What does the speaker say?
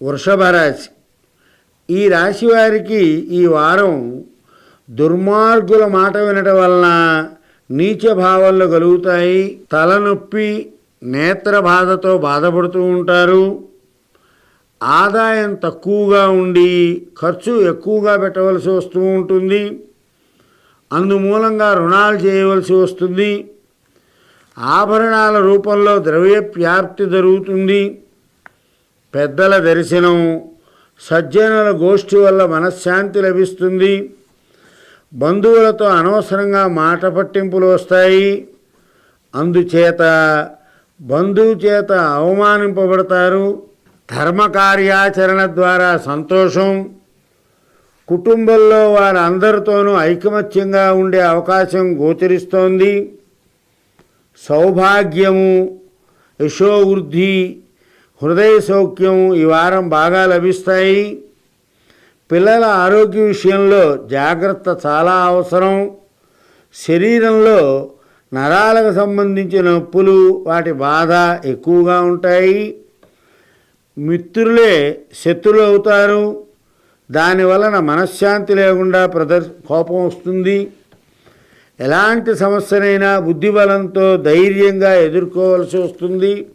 వృషభ రాశి. ఈ రాశి వారికి ఈ వారం దుర్మార్గుల మాట వినటం వలన నీచ భావాలు కలుగుతాయి. తలనొప్పి, నేత్ర బాధతో బాధపడుతూ ఉంటారు. ఆదాయం తక్కువగా ఉండి ఖర్చు ఎక్కువగా పెట్టవలసి వస్తూ ఉంటుంది. అందుమూలంగా రుణాలు చేయవలసి వస్తుంది. ఆభరణాల రూపంలో ద్రవ్య వ్యాప్తి జరుగుతుంది. పెద్దల దర్శనం, సజ్జనుల గోష్ఠి వల్ల మనశ్శాంతి లభిస్తుంది. బంధువులతో అనవసరంగా మాట పట్టింపులు వస్తాయి. అందుచేత బంధువు చేత అవమానింపబడతారు. ధర్మకార్యాచరణ ద్వారా సంతోషం. కుటుంబంలో వారందరితోనూ ఐకమత్యంగా ఉండే అవకాశం గోచరిస్తోంది. సౌభాగ్యము, యశోవృద్ధి, హృదయ సౌఖ్యం ఈ వారం బాగా లభిస్తాయి. పిల్లల ఆరోగ్య విషయంలో జాగ్రత్త చాలా అవసరం. శరీరంలో నరాలకు సంబంధించిన నొప్పులు, వాటి బాధ ఎక్కువగా ఉంటాయి. మిత్రులే శత్రులు అవుతారు. దానివలన మనశ్శాంతి లేకుండా కోపం వస్తుంది. ఎలాంటి సమస్యనైనా బుద్ధిబలంతో ధైర్యంగా ఎదుర్కోవాల్సి వస్తుంది.